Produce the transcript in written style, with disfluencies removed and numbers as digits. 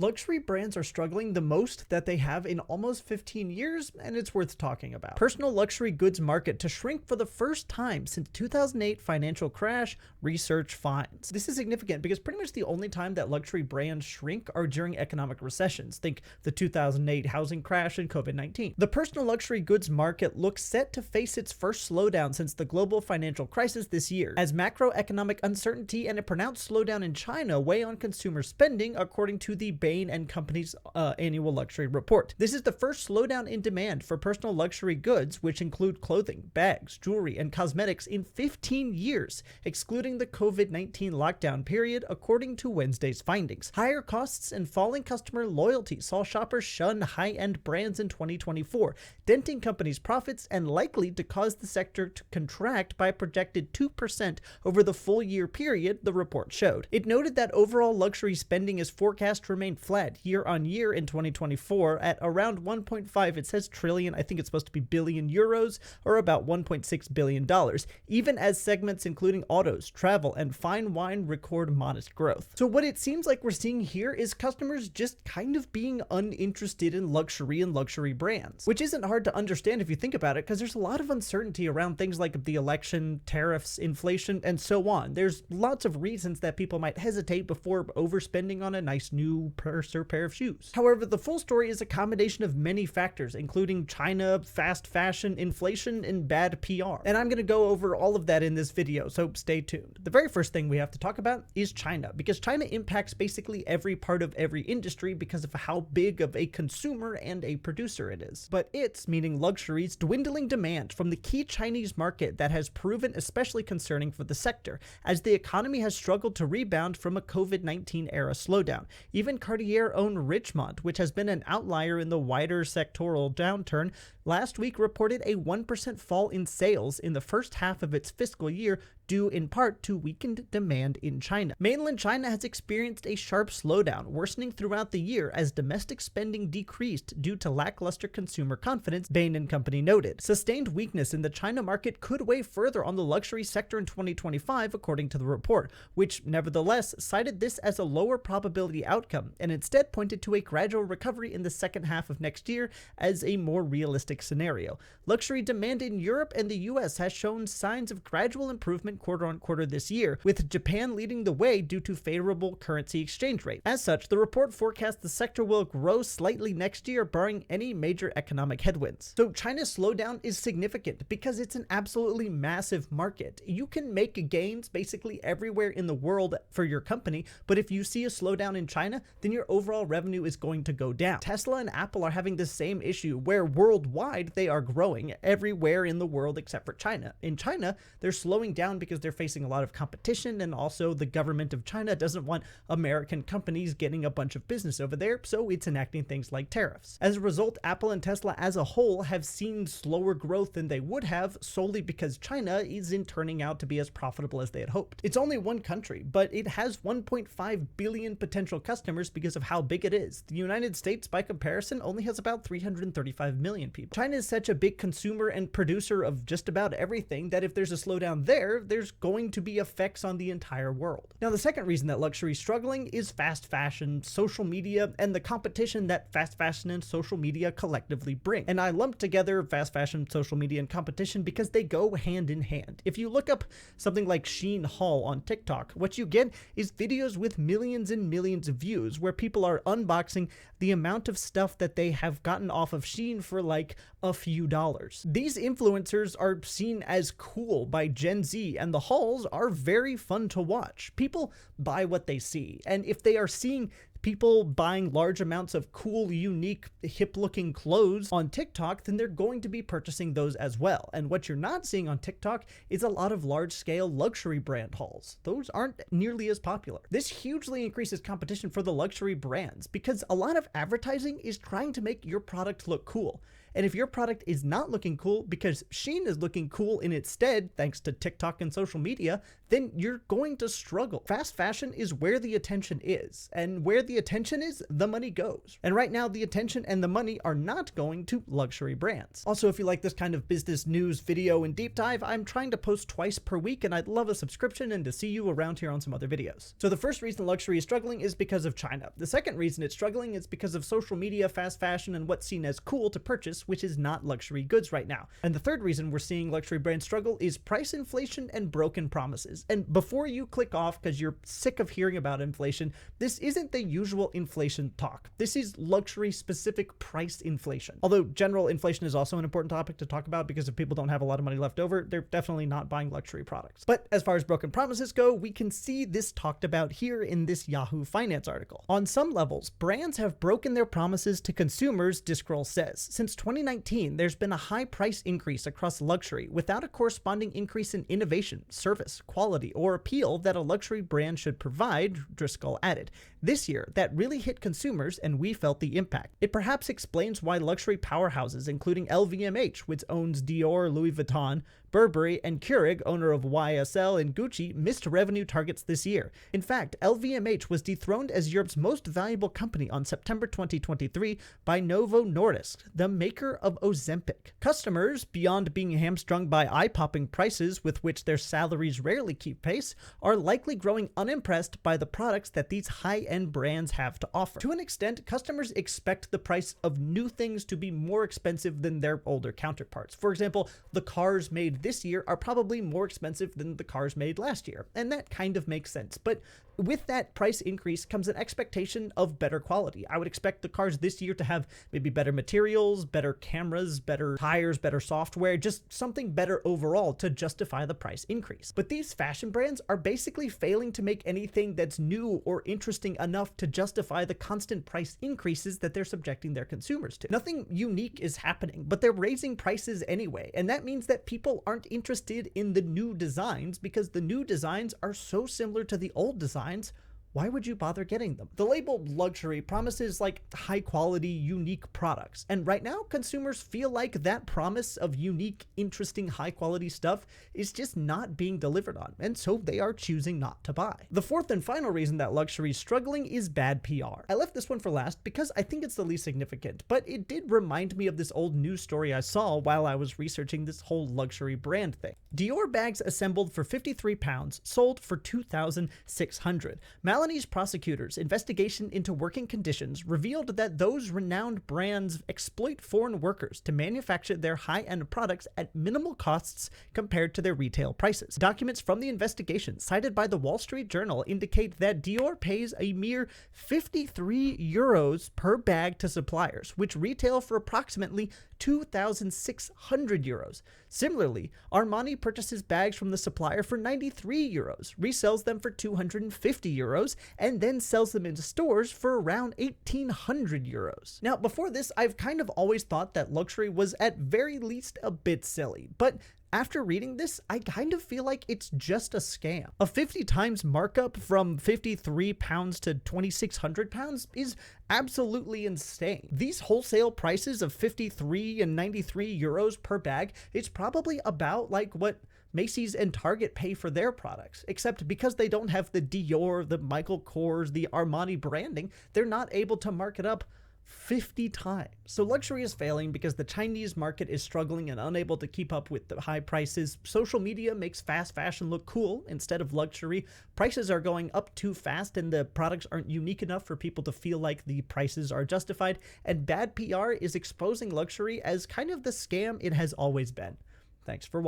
Luxury brands are struggling the most that they have in almost 15 years, and it's worth talking about. Personal luxury goods market to shrink for the first time since 2008 financial crash, research finds. This is significant because pretty much the only time that luxury brands shrink are during economic recessions. Think the 2008 housing crash and COVID-19. The personal luxury goods market looks set to face its first slowdown since the global financial crisis this year, as macroeconomic uncertainty and a pronounced slowdown in China weigh on consumer spending, according to the Bain & Company's annual luxury report. This is the first slowdown in demand for personal luxury goods, which include clothing, bags, jewelry, and cosmetics in 15 years, excluding the COVID-19 lockdown period, according to Wednesday's findings. Higher costs and falling customer loyalty saw shoppers shun high-end brands in 2024, denting companies' profits and likely to cause the sector to contract by a projected 2% over the full year period, the report showed. It noted that overall luxury spending is forecast to remain flat year on year in 2024 at around 1.5, it says trillion, I think it's supposed to be billion euros, or about $1.6 billion, even as segments including autos, travel, and fine wine record modest growth. So what it seems like we're seeing here is customers just kind of being uninterested in luxury and luxury brands, which isn't hard to understand if you think about it, because there's a lot of uncertainty around things like the election, tariffs, inflation, and so on. There's lots of reasons that people might hesitate before overspending on a nice new purse or pair of shoes. However, the full story is a combination of many factors, including China, fast fashion, inflation, and bad PR. And I'm going to go over all of that in this video, so stay tuned. The very first thing we have to talk about is China, because China impacts basically every part of every industry because of how big of a consumer and a producer it is. But it's, meaning luxury's, dwindling demand from the key Chinese market that has proven especially concerning for the sector, as the economy has struggled to rebound from a COVID-19 era slowdown. Even Cartier-owned Richemont, which has been an outlier in the wider sectoral downturn, last week reported a 1% fall in sales in the first half of its fiscal year, due in part to weakened demand in China. Mainland China has experienced a sharp slowdown, worsening throughout the year as domestic spending decreased due to lackluster consumer confidence, Bain & Company noted. Sustained weakness in the China market could weigh further on the luxury sector in 2025, according to the report, which nevertheless cited this as a lower probability outcome and instead pointed to a gradual recovery in the second half of next year as a more realistic scenario. Luxury demand in Europe and the US has shown signs of gradual improvement quarter on quarter this year, with Japan leading the way due to favorable currency exchange rate. As such, the report forecasts the sector will grow slightly next year, barring any major economic headwinds. So China's slowdown is significant because it's an absolutely massive market. You can make gains basically everywhere in the world for your company, but if you see a slowdown in China, then your overall revenue is going to go down. Tesla and Apple are having the same issue, where worldwide they are growing everywhere in the world except for China. In China, they're slowing down because they're facing a lot of competition, and also the government of China doesn't want American companies getting a bunch of business over there, so it's enacting things like tariffs. As a result, Apple and Tesla as a whole have seen slower growth than they would have, solely because China isn't turning out to be as profitable as they had hoped. It's only one country, but it has 1.5 billion potential customers because of how big it is. The United States, by comparison, only has about 335 million people. China is such a big consumer and producer of just about everything that if there's a slowdown there, there's going to be effects on the entire world. Now, the second reason that luxury is struggling is fast fashion, social media, and the competition that fast fashion and social media collectively bring. And I lump together fast fashion, social media, and competition because they go hand in hand. If you look up something like Shein haul on TikTok, what you get is videos with millions and millions of views where people are unboxing the amount of stuff that they have gotten off of Shein for like a few dollars. These influencers are seen as cool by Gen Z, and the hauls are very fun to watch. People buy what they see, and if they are seeing people buying large amounts of cool, unique, hip-looking clothes on TikTok, then they're going to be purchasing those as well. And what you're not seeing on TikTok is a lot of large-scale luxury brand hauls. Those aren't nearly as popular. This hugely increases competition for the luxury brands because a lot of advertising is trying to make your product look cool. And if your product is not looking cool because Shein is looking cool in its stead, thanks to TikTok and social media, then you're going to struggle. Fast fashion is where the attention is, and where the the attention is, the money goes. And right now, the attention and the money are not going to luxury brands. Also, if you like this kind of business news video and deep dive, I'm trying to post twice per week, and I'd love a subscription and to see you around here on some other videos. So the first reason luxury is struggling is because of China. The second reason it's struggling is because of social media, fast fashion, and what's seen as cool to purchase, which is not luxury goods right now. And the third reason we're seeing luxury brands struggle is price inflation and broken promises. And before you click off because you're sick of hearing about inflation, this isn't the usual inflation talk. This is luxury specific price inflation. Although general inflation is also an important topic to talk about, because if people don't have a lot of money left over, they're definitely not buying luxury products. But as far as broken promises go, we can see this talked about here in this Yahoo Finance article. On some levels, brands have broken their promises to consumers, Discroll says. Since 2019, there's been a high price increase across luxury without a corresponding increase in innovation, service, quality, or appeal that a luxury brand should provide, Driscoll added. This year, that really hit consumers, and we felt the impact. It perhaps explains why luxury powerhouses, including LVMH, which owns Dior, Louis Vuitton, Burberry, and Keurig, owner of YSL and Gucci, missed revenue targets this year. In fact, LVMH was dethroned as Europe's most valuable company on September 2023 by Novo Nordisk, the maker of Ozempic. Customers, beyond being hamstrung by eye-popping prices with which their salaries rarely keep pace, are likely growing unimpressed by the products that these high-end brands have to offer. To an extent, customers expect the price of new things to be more expensive than their older counterparts. For example, the cars made this year are probably more expensive than the cars made last year, and that kind of makes sense. But with that price increase comes an expectation of better quality. I would expect the cars this year to have maybe better materials, better cameras, better tires, better software, just something better overall to justify the price increase. But these fashion brands are basically failing to make anything that's new or interesting enough to justify the constant price increases that they're subjecting their consumers to. Nothing unique is happening, but they're raising prices anyway, and that means that people aren't interested in the new designs because the new designs are so similar to the old designs. Why would you bother getting them? The label luxury promises like high quality, unique products. And right now, consumers feel like that promise of unique, interesting, high quality stuff is just not being delivered on. And so they are choosing not to buy. The fourth and final reason that luxury is struggling is bad PR. I left this one for last because I think it's the least significant, but it did remind me of this old news story I saw while I was researching this whole luxury brand thing. Dior bags assembled for £53, sold for $2,600. Milanese prosecutors' investigation into working conditions revealed that those renowned brands exploit foreign workers to manufacture their high-end products at minimal costs compared to their retail prices. Documents from the investigation cited by the Wall Street Journal indicate that Dior pays a mere €53 per bag to suppliers, which retail for approximately €2,600. Similarly, Armani purchases bags from the supplier for €93, resells them for €250, and then sells them into stores for around €1,800. Now, before this, I've kind of always thought that luxury was at very least a bit silly, but after reading this, I kind of feel like it's just a scam. A 50 times markup from £53 to £2,600 is absolutely insane. These wholesale prices of €53 and €93 per bag, it's probably about like what Macy's and Target pay for their products, except because they don't have the Dior, the Michael Kors, the Armani branding, they're not able to mark it up 50 times. So luxury is failing because the Chinese market is struggling and unable to keep up with the high prices. Social media makes fast fashion look cool instead of luxury. Prices are going up too fast and the products aren't unique enough for people to feel like the prices are justified. And bad PR is exposing luxury as kind of the scam it has always been. Thanks for watching.